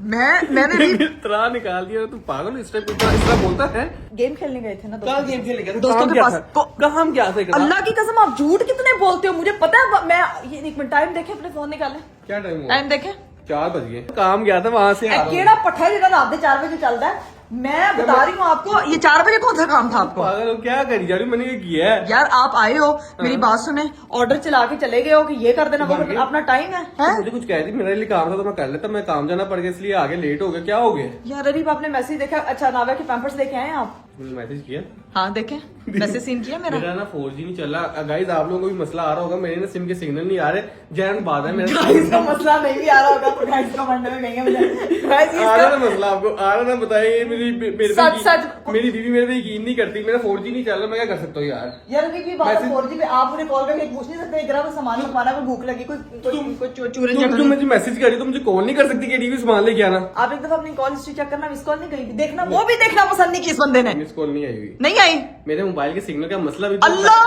मैंने भी त्राह निकाल दिया। तू पागल, इस तरह बोलता है। गेम खेलने गए थे ना कहाँ गेम खेलने गए थे? दोस्तों के पास। कहाँ क्या था? अल्लाह की कसम आप झूठ कितने बोलते हो, मुझे पता है। मैं ये एक मिनट टाइम देखे, अपने फोन निकाले, क्या टाइम हुआ? टाइम देखे। 4 बज गए। काम गया था वहां से। केड़ा पट्टा है जो रात के 4 बजे चलता है? मैं बता रही हूँ आपको, ये 4 बजे कौन सा काम था आपको? पागल हो, क्या करी जा रही? मैंने ये किया है यार, आप आए हो, मेरी बात सुने, ऑर्डर चला के चले गए हो कि ये कर देना, वो कर देना, अपना टाइम है, हैं? मुझे कुछ कह रही, मेरे लिए काम था तो मैं कर लेता। मैं काम जाना पड़ गया इसलिए आगे लेट हो गया। क्या हो गया? यार अरीब, आपने मैसेज देखा? अच्छा, नाविया के पैम्पर्स लेके आए हैं आप? मैसेज किया? हाँ देखे, मैसेज सीन किया मेरा। मेरा ना 4G नहीं चल रहा। गाइस, आप लोगों को भी मसला आ रहा होगा, मेरे ना सिम के सिग्नल नहीं आ रहे। जैन बात है, मेरा गाइस का मसला नहीं भी आ रहा होगा तो गाइस कमेंट में कहेंगे मुझे। गाइस आ रहा ना मसला, आपको आ रहा ना, बताइए। सच। मेरी बीवी मेरे पे यकीन नहीं करती। मेरा 4G नहीं चल रहा, मैं क्या कर सकता हूँ यार? यार अभी भी बात 4G पे आप मुझे कॉल करके पूछ नहीं सकते इकरा को सामान मंगवाना है, भूख लगी, कोई चूरन तुम मुझे मैसेज करी तो मुझे कॉल नहीं कर सकती कि डीवी सामान लेके आना? आप एक दफा अपनी कॉल हिस्ट्री चेक करना, मिस कॉल नहीं करी थी, देखना, वो भी देखना पसंद नहीं की इस बंदे ने। मिस कॉल नहीं आई हुई, नहीं आई। मेरे मोबाइल के सिग्नल का मसला भी। अल्लाह,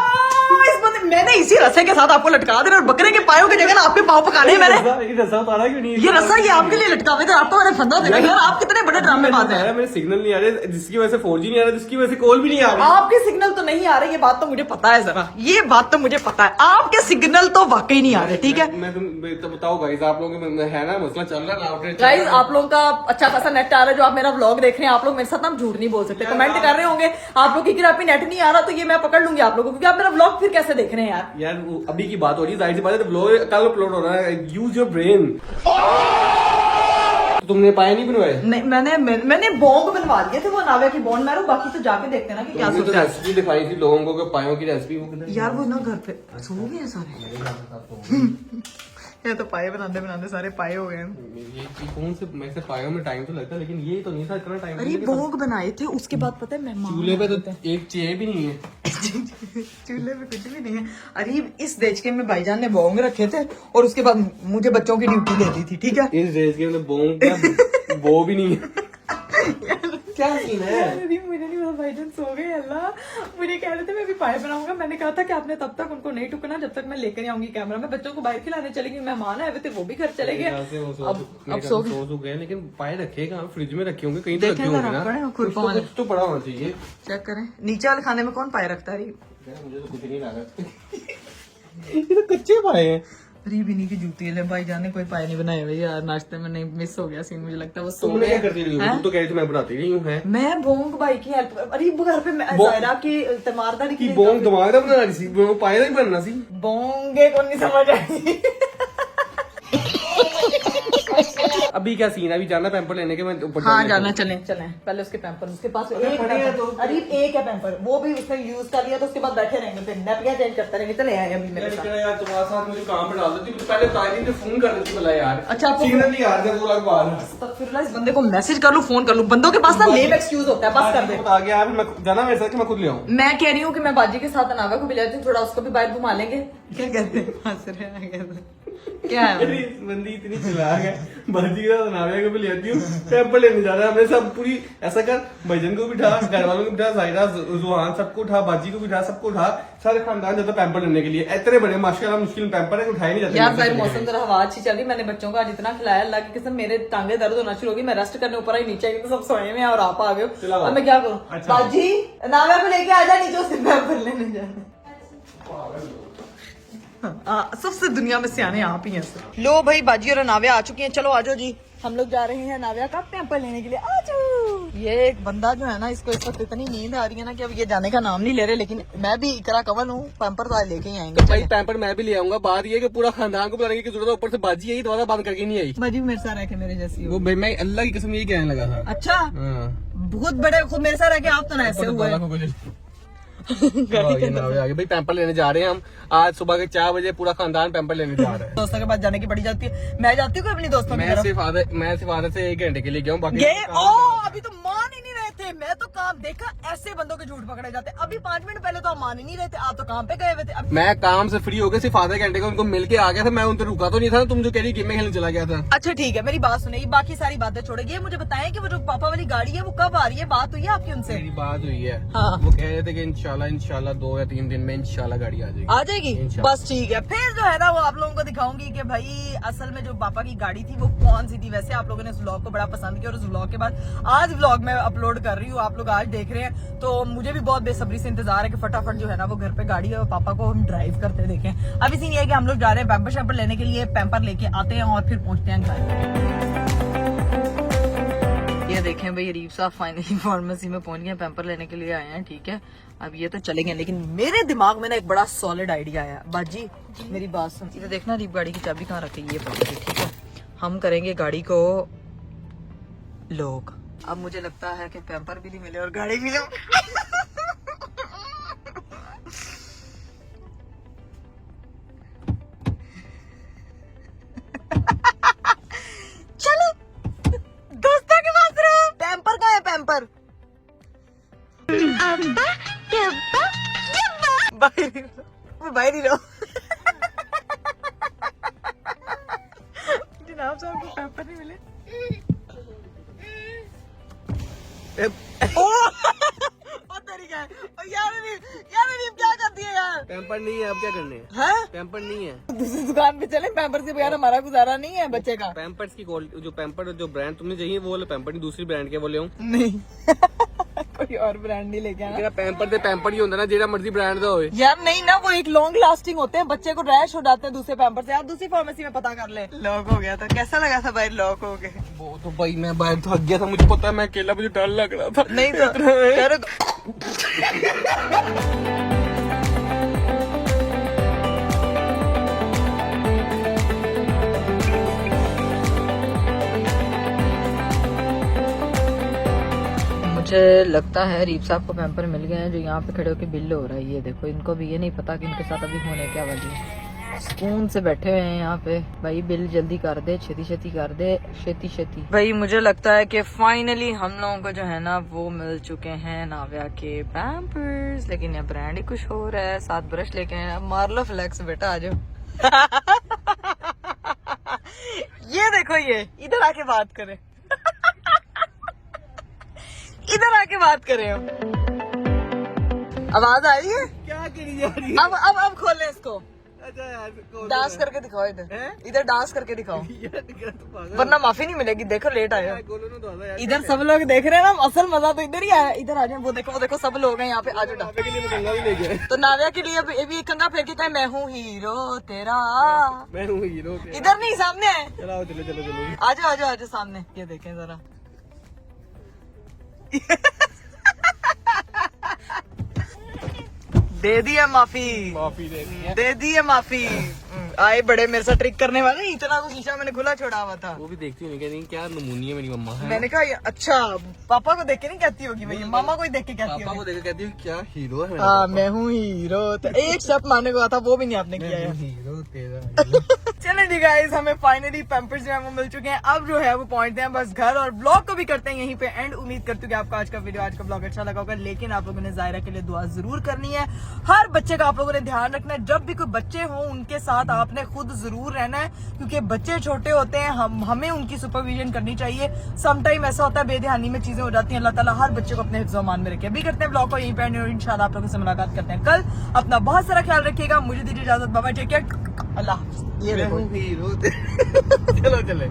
इस बंदे, मैंने इसी रस्से के साथ आपको लटका देना और बकरे के पायों की जगह ना आपके पाँव पकाने हैं मैंने। ये रस्सा उतारा क्यों नहीं? ये रस्सा ये आपके लिए लटका हुए थे, आपको मैंने फंदा देना। यार आप कितने बड़े ड्रामे बात है। मेरे सिग्नल नहीं आ रहे, जिसकी वजह से 4G नहीं आ रहा, जिसकी वजह से कॉल भी नहीं आ रही। आपके सिग्नल तो नहीं आ रहे, ये बात तो मुझे पता है, जरा ये बात तो मुझे पता है, आपके सिग्नल तो वाकई नहीं आ रहे। ठीक है मैं तो बताओ गाइस, आप लोगों के है ना मसला चल रहा है। गाइस, आप लोगों का अच्छा खासा नेट आ रहा है, जो आप मेरा व्लॉग देख रहे हैं, आप लोग मेरे साथ ना झूठ नहीं बोल सकते। कमेंट कर रहे होंगे आप लोग की आप नेट नहीं आ रहा, तो ये मैं पकड़ लूंगी आप लोगों को, क्योंकि आप मेरा व्लॉग फिर कैसे देख रहे हैं यार। यार अभी की बात हो रही है, जाहिर सी बात है, तो व्लॉग कल अपलोड हो रहा है। Use your brain. तो तुमने पाए नहीं बनवाए? नहीं, मैंने बॉन्ग बनवा दिए थे, वो नाविया की बॉन्ड मारो, बाकी तो जाके देखते ना कि क्या तुमने तो सोचा है। रेसिपी दिखाई थी लोगों को, पायों की रेसिपी। वो किधर? यार वो ना घर पे सो गए हैं सारे। ये तो पाए बनाते बनाते सारे पाए हो गए हैं। ये कौन से मैं से पायों में टाइम तो लगता है, लेकिन ये तो नहीं था इतना टाइम। अरे बॉन्ग बनाए थे, उसके बाद पता है मेहमान चूल्हे पे तो एक चेयर भी नहीं है। चूल्हे पे कुछ भी नहीं है। अरे इस देचके में भाईजान ने बॉन्ग रखे थे और उसके बाद मुझे बच्चों की ड्यूटी दे दी थी। ठीक है, इस ड्रेस के अंदर बोंग वो भी नहीं है। क्या सीन है? अरे मुझे नहीं पता, भाईजान सो गए। अल्लाह, मुझे कह रहे थे मैं भी पाए बनाऊंगा, मैंने कहा था कि आपने तब तक उनको नहीं टुकना जब तक मैं लेकर नहीं आऊंगी कैमरा। मैं बच्चों को बाहर खिलाने चली गई, मेहमान आए हुए थे, वो भी घर चले गए। अब सो गए, लेकिन पाए रखे कहाँ? फ्रिज में रखे होंगे कहीं तो रखे देखें होंगे जरा, पड़े ना। हो खुरपा वाले। कुछ तो पड़ा होना चाहिए। चेक करें, नीचे वाले खाने में कौन पाए रखता है? मुझे तो कुछ नहीं लगा। ये तो कच्चे पाए हैं। रीबिनी की जूती है, भाईजान ने कोई पाए नहीं बनाए हुए यार। नाश्ते में नहीं, मिस हो गया सीन, मुझे लगता है वो सो तुमने गए। क्या करती रही? तुम तो कह रही थी मैं बनाती रही हूँ। है मैं बोंग भाई की हेल्प, अरे घर पे मैं जायरा की तमारदारी कि बोंग दिमाग का बना रही थी, वो पाए नहीं बनना सी। बोंगे को नहीं समझ आई। अभी क्या सीन है? अभी जाना पैम्पर लेने के? मैं ऊपर हाँ जाना, चलें पहले उसके पैम्पर, उसके पास एक पड़े हैं पैम्पर, अरे एक है पैम्पर, वो भी उसने यूज कर लिया तो उसके बाद बैठे रहेंगे, फिर नेपिया चेंज करते रहेंगे। चले आए अभी मेरे साथ। यार तुम्हारे साथ मुझे काम पे डाल देती, मुझे पहले तारीख ने फोन कर देती भला यार। अच्छा, आपको सिग्नल नहीं आ रहा 2 लाख बार। फिर इस बंदे को मैसेज कर लूं, फोन कर लूं, बंदों के पास ना लेम एक्सक्यूज होता है, बस कर दे। बता गया मैं जाना मेरे साथ कि मैं खुद ले आऊं। मैं कह रही हूँ कि मैं बाजी के साथ अनावा को भी ले जाती हूँ, थोड़ा उसको भी बाहर घुमा लेंगे। क्या कहते हैं? हंस रहे हैं, क्या है? अरे इस बंदी इतनी चलाक है, बाजी का नाविया को भी ले आती हूँ, पैम्पर लेने जा रहा है। हमने सब पूरी ऐसा कर, भजन को बिठा, घर वालों को बिठा, साहिरा जुहान सबको उठा, बाजी को बिठा, सबको उठा, सारे खानदान जाता पैम्पर लेने के लिए। इतने बड़े माशाल्लाह मुश्किल पैम्पर है, उठाए नहीं जाते। यार भाई मौसम जरा हवा अच्छी चल रही, मैंने बच्चों को आज इतना खिलाया, अल्लाह की कसम मेरे टांगे दर्द होना शुरू हो गई। मैं रेस्ट करने ऊपर आई, नीचे आई तो सब सोए में और आप आ गए। अब मैं क्या करूँ? बाजी नाविया को लेके आ जा नीचे, उससे पैम्पर लेने जाना। सबसे दुनिया में सियाने आप ही हैं। लो भाई, बाजी और नाविया आ चुकी हैं, चलो आजो जी, हम लोग जा रहे हैं नाविया का पैम्पर लेने के लिए। आजो। ये एक बंदा जो है ना, इसको इस वक्त इतनी नींद आ रही है ना कि अब ये जाने का नाम नहीं ले रहे, लेकिन मैं भी इकरा कवल हूँ, पैम्पर तो आज लेके ही आएंगे। भाई पैम्पर मैं भी ले आऊंगा। बात ये कि पूरा खानदान को बुलाने की जरूरत है, ऊपर से बाजी आई दोबारा बंद करके नहीं आई। बाजी मेरे साथ रह के मेरे जैसी हो। वो भाई मैं अल्लाह की कसम यही कहने लगा था। अच्छा, बहुत बड़े खुद मेरे साथ रह के आप तो ना ऐसे हुए। भाई पैम्पर लेने जा रहे हैं हम। आज सुबह के 4 बजे पूरा खानदान पैम्पर लेने जा रहा है। दोस्तों के पास जाने की पड़ी जाती है, मैं जाती हूँ अपनी दोस्तों की मैं तरफ। सिर्फ आधे से 1 घंटे के लिए गया हूँ, बाकी गए अभी तो मान ही नहीं रहे थे। मैं तो काम देखा, ऐसे बंदों के झूठ पकड़े जाते। अभी 5 मिनट पहले तो आप मान ही नहीं रहे थे, आप तो काम पे गए हुए थे। मैं काम से फ्री हो गया, सिर्फ आधे घंटे का उनको मिल के आ गया था। मैं उन पर रुका तो नहीं था, तुम जो कह रही गेम में खेलने चला गया था। अच्छा ठीक है, मेरी बात सुने, बाकी सारी बातें छोड़ेगी। ये मुझे बताएं कि वो जो पापा वाली गाड़ी है वो कब आ रही है? बात हुई है आपकी उनसे? मेरी बात हुई है, हाँ। वो कह रहे थे कि इंशाल्लाह 2 या 3 दिन में इंशाल्लाह गाड़ी आ जाएगी। आ जाएगी, इंशाल्लाह। बस ठीक है। फिर जो है ना वो आप लोगों को दिखाऊंगी कि भाई असल में जो पापा की गाड़ी थी वो कौन सी थी। वैसे आप लोगों ने इस व्लॉग को बड़ा पसंद किया और उस व्लॉग के बाद आज व्लॉग में अपलोड कर रही हूँ, आप लोग आज देख रहे हैं, तो मुझे भी बहुत बेसब्री से इंतजार है कि फटाफट जो है ना वो घर पे गाड़ी है और पापा को हम ड्राइव करते देखें। अभी सीन ये है कि हम लोग जा रहे हैं पैम्पर शैम्पर लेने के लिए, पैम्पर लेके आते हैं और फिर पहुंचते हैं घर। ये देखें भाई, रीफ साहब फाइनली फार्मेसी में पहुंच गए, पैम्पर लेने के लिए आए हैं। ठीक है, अब ये तो चलेंगे, लेकिन मेरे दिमाग में ना एक बड़ा सॉलिड आइडिया आया। बाजी मेरी बात सुन, इधर देखना, रीफ गाड़ी की चाबी कहाँ रखी है? ये पड़ी है। ठीक है, हम करेंगे गाड़ी को लोग। अब मुझे लगता है कि पैम्पर भी नहीं मिले और गाड़ी भी नहीं। चलो दोस्तों के पास रहो। पैम्पर कहाँ है? पैम्पर बाहर ही रहो। जनाब साहब को पैम्पर नहीं मिले। यार क्या करती है यार? पैम्पर नहीं है, अब क्या करने हैं? हैं? पैम्पर नहीं है। दूसरी दुकान पे चले, पैम्पर के बगैर हमारा गुजारा नहीं है बच्चे का। पैम्पर्स की क्वालिटी, जो पैम्पर जो ब्रांड तुमने चाहिए वो वाले पैम्पर नहीं, दूसरी ब्रांड के बोले हूँ। नहीं कोई और ब्रांड नहीं लेके आना पैम्पर से पैम्पर ही होता ना, जेड़ा मर्जी ब्रांड का होए। यार। नहीं ना, वो एक लॉन्ग लास्टिंग होते हैं, बच्चे को रैश हो जाते हैं दूसरे पैम्पर से। आप दूसरी फार्मेसी में पता कर ले। लॉक हो गया था, कैसा लगा था भाई? लॉक हो गए। वो तो भाई मैं बाहर थक गया था, मुझे पता है, मैं अकेला, मुझे डर लग रहा था। नहीं तो मुझे लगता है रीप साहब को पैम्पर मिल गए हैं, जो यहाँ पे खड़े होकर बिल हो रहा है। ये देखो, इनको भी ये नहीं पता कि इनके साथ अभी होने क्या वाली है। सुकून से बैठे हुए हैं यहाँ पे। भाई बिल जल्दी कर दे, छेती कर दे, छेती। भाई मुझे लगता है कि फाइनली हम लोगों को जो है ना वो मिल चुके हैं नाव्या के पैम्पर्स, लेकिन ये ब्रांड ही कुछ हो रहा है। 7 ब्रश लेके हैं, मार लो फ्लेक्स बेटा, आ जाओ। ये देखो, ये इधर आके बात करें। इधर आके बात करें। आवाज आ रही है? क्या करी जा रही है? अब खोले इसको। अच्छा यार, डांस करके दिखाओ, इधर डांस करके दिखाओ, वरना माफी नहीं मिलेगी। देखो लेट आए हो। इधर सब लोग देख रहे हैं ना, असल मजा तो इधर ही आया। इधर आ जाए, वो देखो सब लोग हैं यहाँ पे। आज तो नाव्या के लिए भी कंगा फेंक के कहे मैं हूँ हीरो तेरा। मैं हूँ हीरो। इधर नहीं, सामने है। चलो आ जाओ सामने। ये देखें जरा। दे दिया माफी दे दी है माफी। आए बड़े मेरे साथ ट्रिक करने वाले, इतना तो शीशा मैंने खुला छोड़ा हुआ था। वो भी देखती नहीं, कहती क्या नमूनी है मेरी मम्मा है। मैंने कहा अच्छा, पापा को देख के नहीं कहती होगी भाई, मामा को ही देख के कहती पापा को होगी। देख के कहती है क्या हीरो है। हाँ, मैं हूँ हीरो। तो एक शब्द मारने को आता, वो भी नहीं आपने किया है। हीरो तेरा। चलें जी गाइस, हमें फाइनली पैम्पर्स जो है वो मिल चुके हैं। अब जो है वो पहुंचते हैं बस घर, और ब्लॉग को भी करते हैं यहीं पे एंड। उम्मीद करती हूँ कि आपको आज का वीडियो, आज का ब्लॉग अच्छा लगा होगा। लेकिन आप लोगों ने जायरा के लिए दुआ जरूर करनी है। हर बच्चे का आप लोगों ने ध्यान रखना है। जब भी कोई बच्चे हो उनके साथ आपने खुद जरूर रहना है, क्योंकि बच्चे छोटे होते हैं, हमें उनकी सुपरविजन करनी चाहिए। सम टाइम ऐसा होता है बेध्यानी में चीजें हो जाती हैं। अल्लाह ताला हर बच्चे को अपने हिफ्ज़-ओ-अमान में रखे। अभी करते हैं ब्लॉग को यहीं पे एंड, इंशाल्लाह आप लोगों से मुलाकात करते हैं कल। अपना बहुत सारा ख्याल रखिएगा। मुझे दीजिए इजाजत, बाय बाय, टेक केयर, अल्लाह। ये देखो हीरो। चलो चले।